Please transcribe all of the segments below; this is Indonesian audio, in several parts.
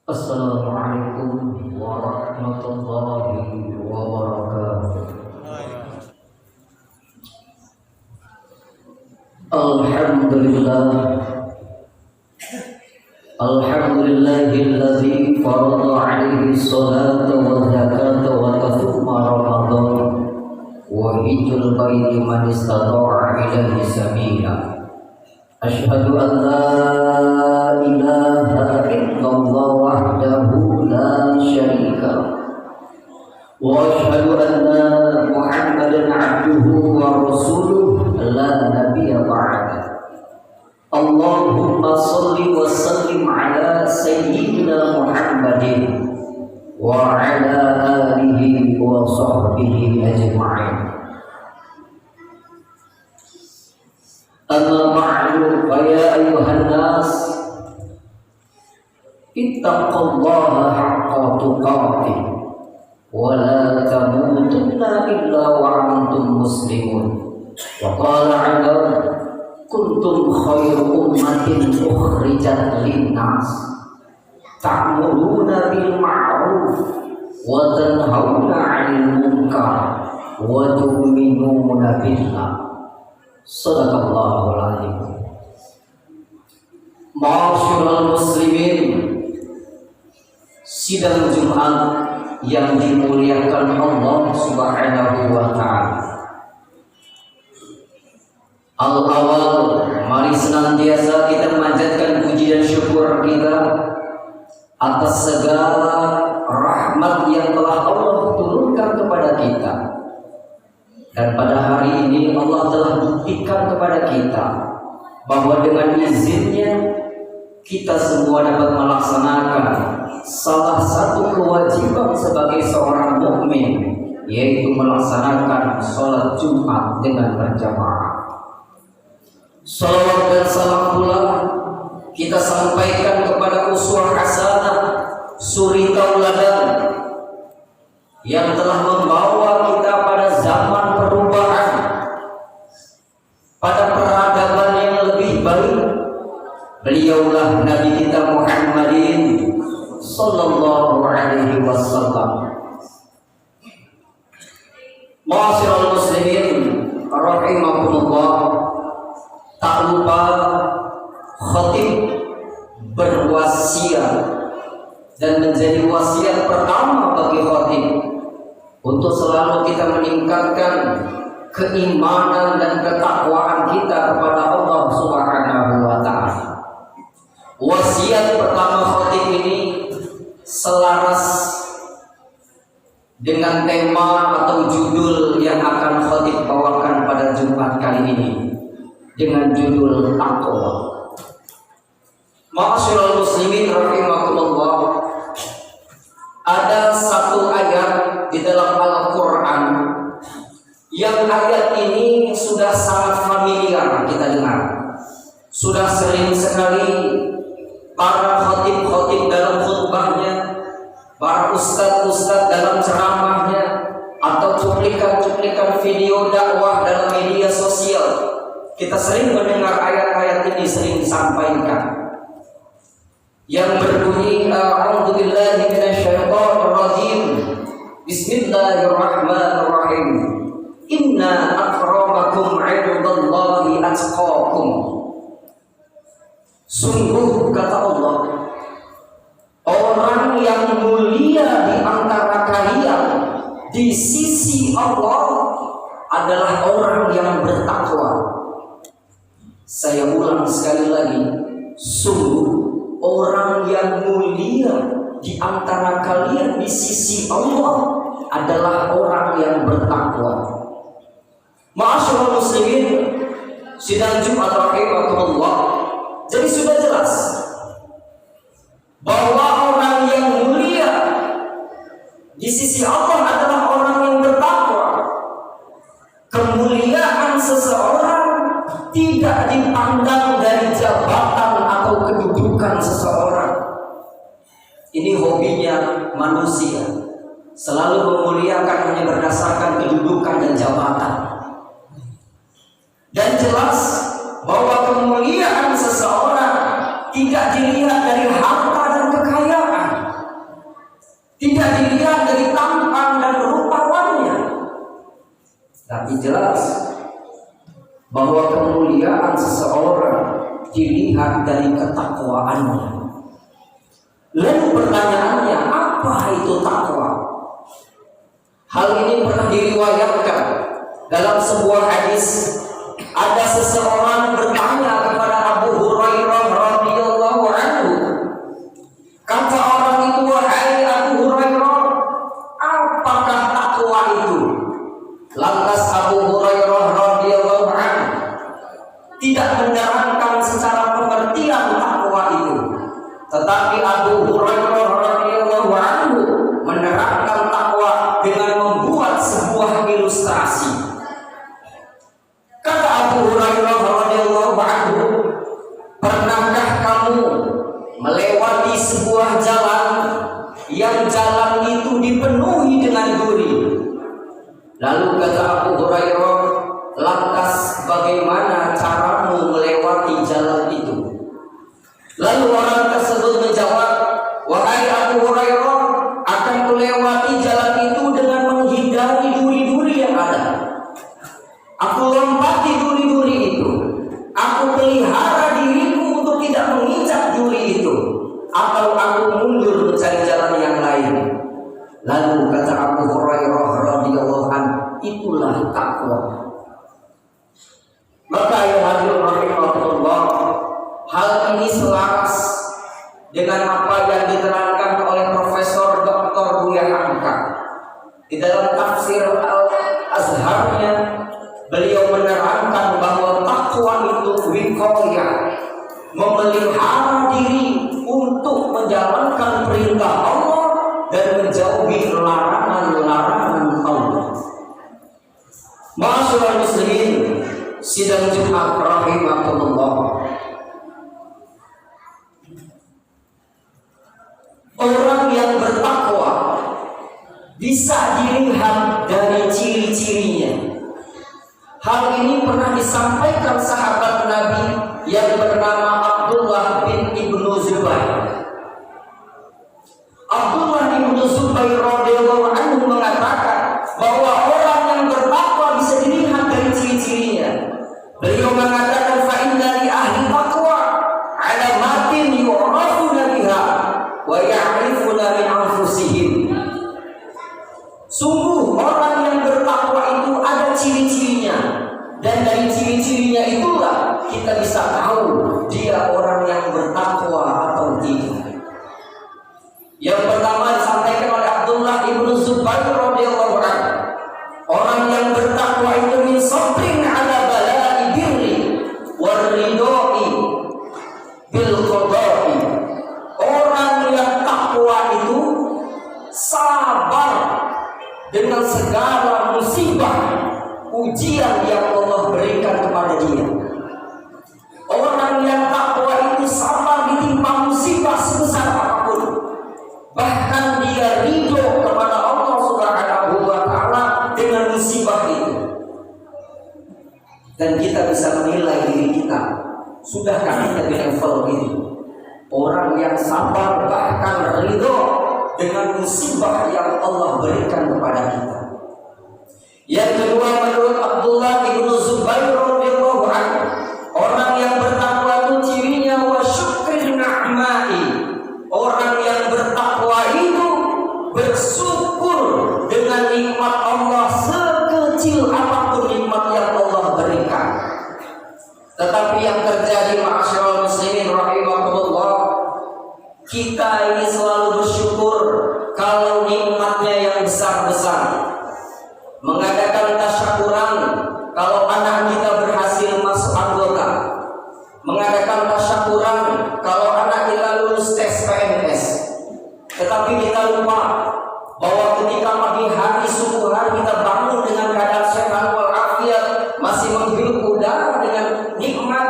Assalamualaikum warahmatullahi wabarakatuh. Alhamdulillahilladzi farada 'alaihi sholata wa zakata wa tasuma ramadan wa hijjul baiti man istata'a ilaihi sabila. Asyhadu an la ilaha illallah wahdahu la syarika wa asyhadu anna Muhammadan 'abduhu wa rasuluhu la nabiyya ba'da. Allahumma shalli wa sallim ala sayyidina Muhammadin wa ala alihi wa sahbihi ajma'in. Amma ba'du, ya ayyuhan nas, ittaqullaha haqqa tuqatih wa la tamutunna illa wa antum muslimun. Wa qala 'ala kuntum khairu ummatin ukhrijat linnas ta'muruna bil ma'ruf wa tanhauna 'anil munkar wa tu'minuna billah. Shadaqallahul adzim. Ma'asyiral muslimin, sidang Jumat yang dimuliakan Allah Subhanahu wa taala. Al-awal, mari senantiasa kita memanjatkan puji dan syukur kita atas segala rahmat yang telah Allah turunkan kepada kita. Dan pada hari ini Allah telah buktikan kepada kita bahwa dengan izinnya kita semua dapat melaksanakan salah satu kewajiban sebagai seorang mukmin, yaitu melaksanakan sholat Jumat dengan berjamaah. Salawat dan salam pula kita sampaikan kepada uswah hasanah, suri tauladan yang telah membawa kita pada zaman perubahan, pada peradaban yang lebih baik. Beliaulah Nabi kita Muhammadin sallallahu alaihi wasallam. Ma'asyiral muslimin rahimakumullah, tak lupa khatib berwasiat dan menjadi wasiat pertama bagi khatib untuk selalu kita meningkatkan keimanan dan ketakwaan kita kepada Allah Subhanahu wa taala. Wasiat pertama khatib ini selaras dengan tema atau judul yang akan khatib bawakan pada Jumat kali ini, dengan judul taqwa. Ma'asyiral muslimin rahimakumullah, ada satu ayat di dalam Al-Quran yang ayat ini sudah sangat familiar kita dengar. Sudah sering sekali para khatib-khatib dalam khutbahnya, para ustadz-ustadz dalam ceramahnya, atau cuplikan-cuplikan video dakwah dalam media sosial, kita sering mendengar ayat-ayat ini sering disampaikan yang berbunyi a'udzubillahi minasyaitonir rajim, bismillahirrahmanirrahim, inna akramakum 'indallahi atqakum. Sungguh kata Allah, orang yang mulia di antara kalian di sisi Allah adalah orang yang bertakwa. Saya ulang sekali lagi, sungguh orang yang mulia di antara kalian di sisi Allah adalah orang yang bertakwa. Ma'asyiral muslimin, sidang Jumat rahimakumullah. Jadi sudah jelas bahwa orang yang mulia di sisi Allah adalah orang yang bertakwa. Kemuliaan seseorang tidak dipandang dari jabatan atau kedudukan seseorang. Ini hobinya manusia, selalu memuliakan hanya berdasarkan kedudukan dan jabatan. Dan jelas bahwa kemuliaan seseorang tidak dilihat dari harta dan kekayaan, bisa dilihat dari tampang dan rupawannya, tapi jelas bahwa kemuliaan seseorang dilihat dari ketakwaannya. Lalu pertanyaannya, apa itu takwa? Hal ini pernah diriwayatkan dalam sebuah hadis. Ada seseorang bertanya kepada Abu Hurairah radhiyallahu anhu. Kata orang itu, wahai Abu Hurairah, apakah takwa itu? Lantas Abu Hurairah radhiyallahu anhu tidak menerangkan secara pengertian takwa itu, tetapi Abu Hurairah radhiyallahu anhu menerangkan takwa dengan membuat sebuah ilustrasi. Kata Abu Hurairah radhiyallahu anhu, pernahkah kamu melewati sebuah jalan yang jalan itu dipenuhi dengan duri? Lalu kata Abu Hurairah, lantas bagaimana caramu melewati jalan itu? Lalu orang tersebut menjawab, wahai Abu Hurairah, akan melewati jalan itu dengan menghindari duri-duri yang ada. Aku lompati duri-duri itu. Aku pelihara diriku untuk tidak menginjak duri itu, atau aku mundur mencari jalan yang lain. Lalu kata Abu Hurairah radhiyallahu anhu, itulah takwa. Maka ya hadirin rahimahullah, hal ini selaras dengan apa yang diterangkan oleh Profesor Dr. Buya Hamka di dalam tafsir Al-Azharnya. Beliau menerangkan bahwa takwa itu wiqayah, memelihara diri untuk menjalankan perintah Allah dan menjauhi larangan-larangan Allah. Ma'asyiral muslimin, sidang Jumat rahimakumullah. Orang yang bertakwa bisa dilihat dari ciri-cirinya. Hal ini pernah disampaikan sahabat Nabi yang bernama Abdullah bin Ibnu Zubair. Abdullah bin Zubair radhiyallahu anhu mengatakan bahwa orang yang bertakwa bisa dilihat dari ciri-cirinya. Beliau mengatakan, fa inna li ahli taqwa alamatin yu'rafuna biha wa ya'rifuna min anfusihim. Sungguh orang yang bertakwa itu ada ciri-cirinya, dan dari ciri-cirinya itulah kita bisa tahu dia orang yang bertakwa atau tidak. Yang pertama disampaikan oleh Abdullah ibnu Zubair radhiyallahu anhu, orang yang bertakwa itu min sabrin ala bala'i birri waridoi bil qada'i. Orang yang takwa itu sabar dengan segala musibah ujian yang Allah berikan kepada dia. Orang yang takwa itu sabar ditimpa musibah sebesar apapun, bahkan dia ridho kepada Allah Subhanahu wa ta'ala dengan musibah itu. Dan kita bisa menilai diri kita, sudahkah kita di level ini? Orang yang sabar bahkan ridho dengan musibah yang Allah berikan kepada kita. Yang kedua, menurut Abdullah ibnu Zubair radhiyallahu anhu, orang yang bertakwa itu cirinya wa syukrin na'mai. Orang yang bertakwa itu bersyukur dengan nikmat Allah sekecil apapun nikmat yang Allah berikan. Tetapi yang terjadi, ma'asyiral muslimin rahimakumullah, kita ini selalu bersyukur kalau nikmatnya yang besar-besar, mengadakan tasyakuran kalau anak kita berhasil masuk anggota, mengadakan tasyakuran kalau anak kita lulus tes PNS. Tetapi kita lupa bahwa ketika pagi hari, subuh hari kita bangun dengan keadaan sehat walafiat, masih menghirup udara dengan nikmat,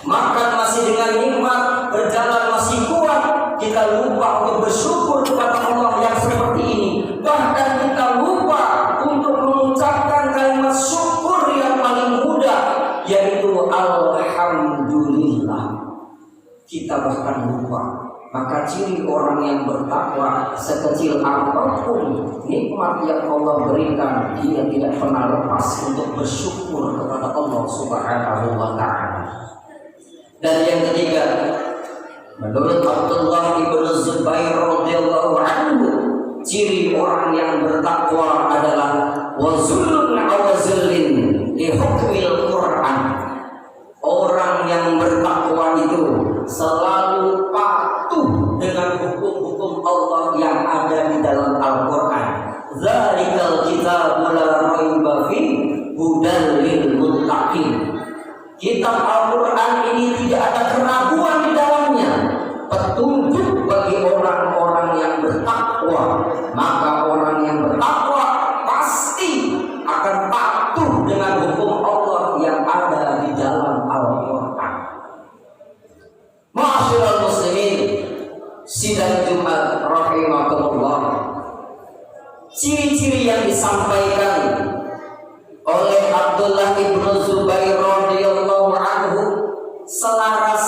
makan masih dengan nikmat, berjalan masih kuat, kita lupa untuk bersyukur kepada Allah yang seperti ini. Bahkan kita lupa untuk mengucapkan kalimat syukur yang paling mudah, yaitu alhamdulillah. Kita bahkan lupa. Maka ciri orang yang bertakwa, sekecil apapun nikmat yang Allah berikan, dia tidak pernah lepas untuk bersyukur kepada Allah Subhanahu wa ta'ala. Dan yang ketiga, menurut Abdullah ibn Zubair radhiyallahu anhu, ciri orang yang bertakwa adalah wazulun awazulin li hukmil Quran. Orang yang bertakwa itu selalu patuh dengan hukum-hukum Allah yang ada di dalam Al-Quran. Dzalikal kitabul la raiba fihi hudal lil muttaqin. Kitab Al-Quran ini tidak ada keraguan di dalamnya, petunjuk bagi orang-orang yang bertakwa. Maka orang yang bertakwa pasti akan patuh dengan hukum Allah yang ada di dalam Al-Quran. Ma'asyiral muslimin, sidang Jumat rahimakumullah. Ciri-ciri yang disampaikan oleh Abdullah ibn Zubair radhiyallahu anhu selaras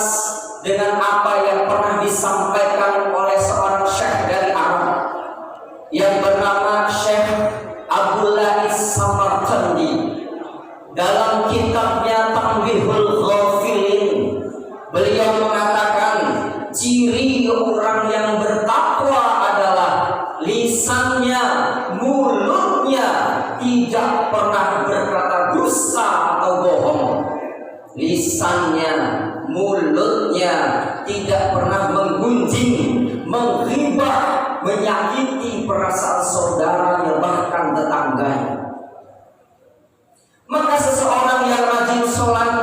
dengan apa yang pernah disampaikan oleh seorang syekh dari Arab yang bernama Syekh Abdullah Samarqandi. Dalam kitabnya Tanbihul Ghafilin, beliau mengatakan ciri orang yang bertakwa adalah lisannya, mulutnya tidak pernah berkata dusta atau bohong. Lisannya, mulutnya tidak pernah menggunjing, menghibah, menyakiti perasaan saudaranya, bahkan tetangganya. Maka seseorang yang rajin sholat,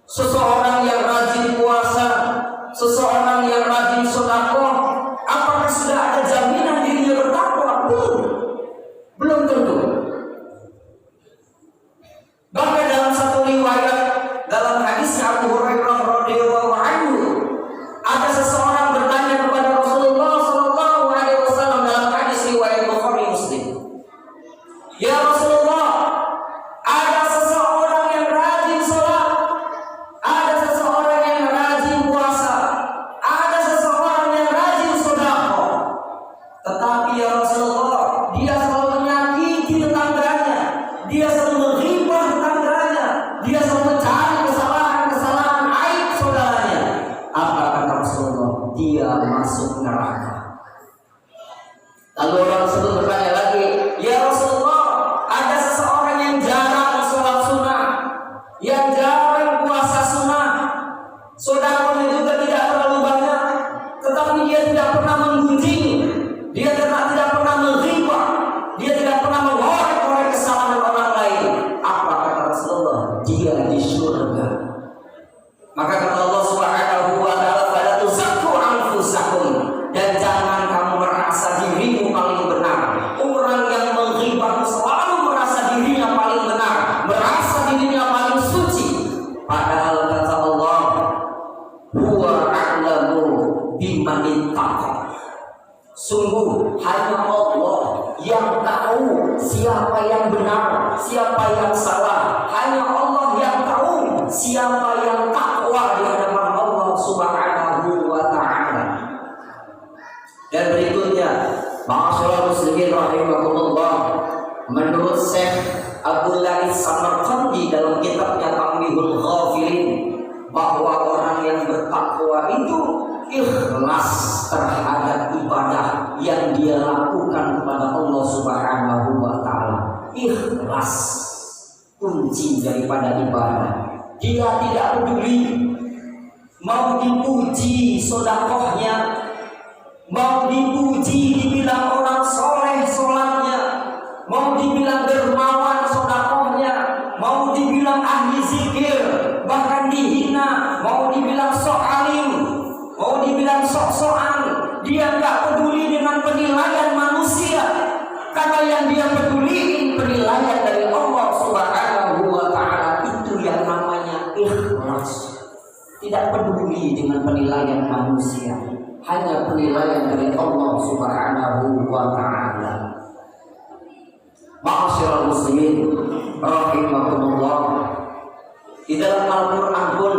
seseorang yang rajin puasa, seseorang yang rajin sedekah, apakah sudah ada jaminan dirinya bertakwa? Belum tentu. Bahkan dalam satu riwayat, dalam hadis Abu Hurairah radhiyallahu anhu, ada seseorang bertanya kepada Rasulullah sallallahu alaihi wasallam dalam hadis riwayat Bukhari Muslim. Ya Rasulullah, ada seseorang yang rajin sholat, ada seseorang yang rajin puasa, ada seseorang yang rajin sedekah, tetapi ya Rasulullah, dia selalu menyakiti tetangganya, dia selalu menghibah tetangganya, dia selalu mencari kesalahan-kesalahan aib saudaranya. Apa kata Rasulullah? Dia masuk neraka. Lalu orang tersebut bertanya lagi, ya Rasulullah, ada seseorang yang jarang sholat sunnah, yang jarang puasa sunnah, sedekahnya juga tidak terlalu banyak, tetapi dia tidak pernah menggunjing, dia tidak pernah menghibah, dia tidak pernah mengorek-orek kesalahan orang lain. Apa kata Rasulullah? Dia di surga. Maka kata Allah Subhanahu wa ta'ala, fala tuzakku anfusakum, dan jangan kamu merasa dirimu paling benar. Orang yang menghibah selalu merasa dirinya paling benar, merasa dirinya paling suci. Padahal kata Allah, huwa a'lamu biman ittaqa. Sungguh hanya Allah yang tahu siapa yang benar, siapa yang salah. Hanya Allah yang tahu siapa yang takwa di hadapan Allah Subhanahu wa ta'ala. Dan berikutnya, ma'asyiral muslimin rahimakumullah, menurut Syekh Abdullah Samarqandi dalam kitabnya Tanbihul Ghafilin, bahwa orang yang bertakwa itu ikhlas terhadap ibadah yang dia lakukan kepada Allah Subhanahu wa ta'ala. Ikhlas kunci daripada ibadah. Dia tidak peduli mau dipuji sedekahnya, mau dipuji dibilang orang soleh sholatnya, mau dibilang dermawan sedekahnya, mau dibilang ahli zikir, bahkan dihina, mau dibilang sok alim, mau dibilang sok-sokan. Dia nggak peduli dengan penilaian manusia, karena yang dia peduli penilaian dari Allah Subhanahu wa ta'ala. Itu yang namanya ikhlas. Tidak peduli dengan penilaian manusia, hanya penilaian dari Allah Subhanahu wa ta'ala. Ma'asyiral muslimin rahimakumullah, di dalam Al-Quran pun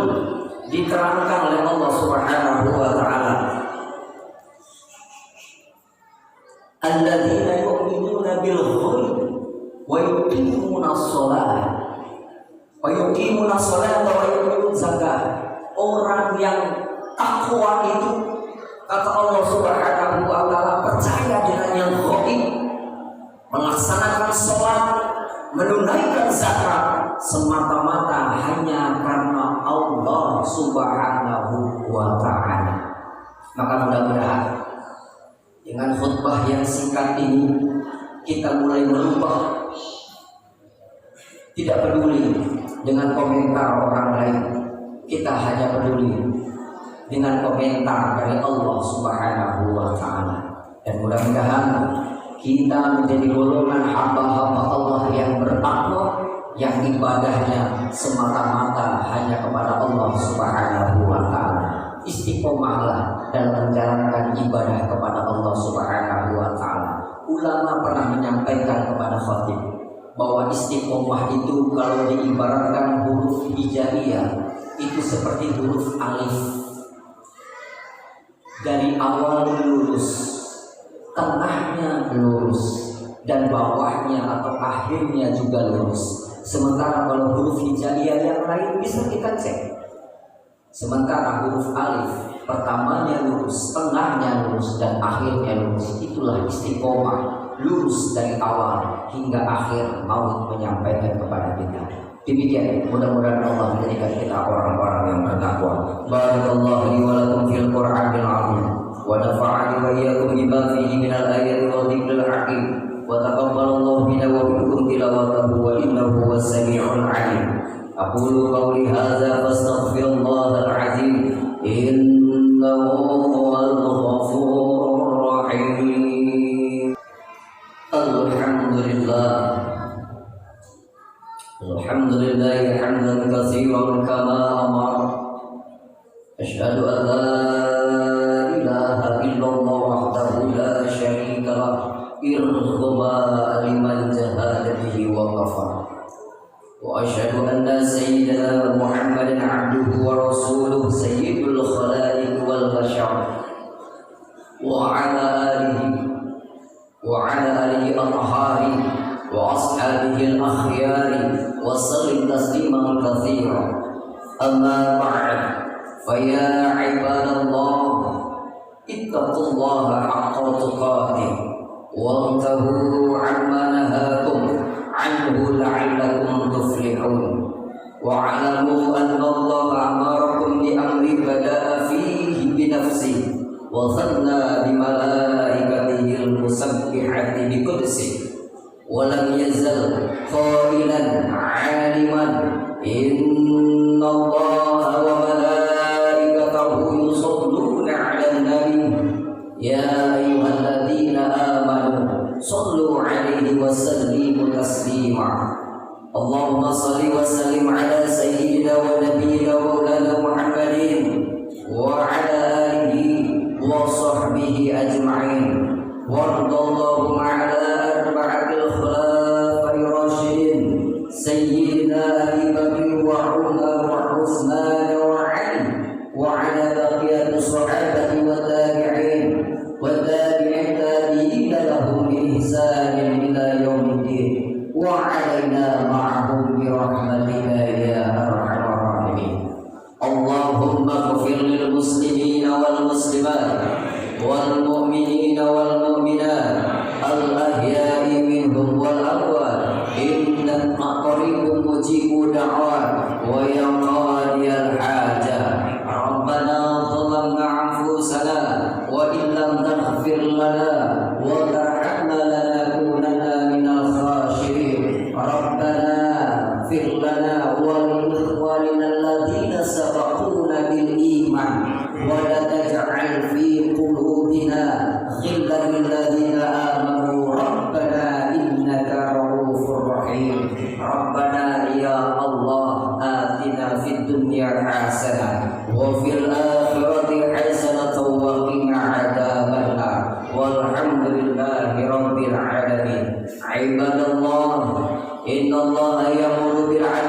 diterangkan oleh Allah Subhanahu wa ta'ala alladzina yu'minuna bil ghaib wa yuqimuna shalah wa yuqimuna shalah wa yu'tuna zakat. Orang yang takwa itu, kata Allah Subhanahu wa taala, percaya dengan yang ghaib, melaksanakan sholat, menunaikan zakat semata-mata hanya karena Allah Subhanahu wa taala. Maka mudah-mudahan dengan khutbah yang singkat ini kita mulai merubah, tidak peduli dengan komentar orang lain, kita hanya peduli dengan komentar dari Allah Subhanahu wa taala. Dan mudah-mudahan kita menjadi golongan hamba-hamba Allah yang bertakwa, yang ibadahnya semata-mata hanya kepada Allah Subhanahu wa taala. Istiqomahlah dalam menjalankan ibadah kepada Allah Subhanahu wa taala. Ulama pernah menyampaikan kepada khatib bahwa istiqomah itu kalau diibaratkan huruf hijaiyah itu seperti huruf alif. Dari awal lurus, tengahnya lurus, dan bawahnya atau akhirnya juga lurus. Sementara kalau huruf hijaiyah yang lain bisa kita cek. Sementara huruf alif pertamanya lurus, tengahnya lurus, dan akhirnya lurus. Itulah istiqomah, lurus dari awal hingga akhir maut menyampaikan kepada kita. Demikian, mudah-mudahan Allah menjadikan kita orang-orang yang bertakwa. Barakallahu li wa lakum fil Qur'anil 'azim wa nafa'ani wa iyyakum bima fihi minal ayati wa dhikril hakim wa taqabbalallahu minna wa minkum tilawatahu wa innahu was-sami'ul 'alim. Aqulu qawli hadza fastaghfirullahal 'azim innahu huwal ghafurur rahim. Alhamdulillah hamdan katsiran kama amara. Asyhadu an la ilaha illallah wahdahu la syarika lah irghama liman jahada bihi wa kafara. Wa asyhadu anna sayyidina Muhammadan abduhu wa rasuluhu sayyidul khalaiq wal bashar wa ala alihi al-ahari wa ashabihi al-akhyari wa sallim tasliman katsira. Amma ba'd, fa ya ibadallah ittaqullaha haqqa tuqatih wantahu amma nahakum anhu la'allakum tuflihun. Wa'alamu anna Allah amarakum bi amri bada'a fihi bi nafsihi wa thanna bi malaikatihi al-musabbihati bi qudsihi wa lam yazal qailan 'aliman inna Allah wa malaikatahu yusalluna 'alan nabi ya ayyuhalladzina amanu sallu 'alaihi wa sallimu taslima. Allahumma salli wa sallim ala sayyidina wa nabiyyina maulana Muhammadin wa ala alihi wa sahbihi ajma'in. Warḍallahu ala arba'atil khulafa'ir rasyidin sayyidina Abi Bakr wa Umar wa Utsman wa Ali wa ala baqiyati sahabati wa tabi'in wa tabi'in tabi'ina lahum bi ihsanin ila yaumiddin wa alaina ma'ahum bi rahmatika ya arhamar rahimin. Allahumma ighfir lil muslimina wal muslimat wal mu'minina wal mu'minat al ahya'i minhum wal amwat innaka qaribun mujibud da'wat wa ya qadiyal hajat. Rabbana zalamna anfusana wa illam taghfir lana wa tarhamna lanakunanna minal khasirin. Rabbana ighfir lana wa li ikhwanina alladhina sabaquna bil iman wa la taj'al fi qulubina ghillan lil ladzina amanu rabbana innaka ra'ufur rahim. Rabbana ya Allah atina fid dunya hasanah wa fil akhirati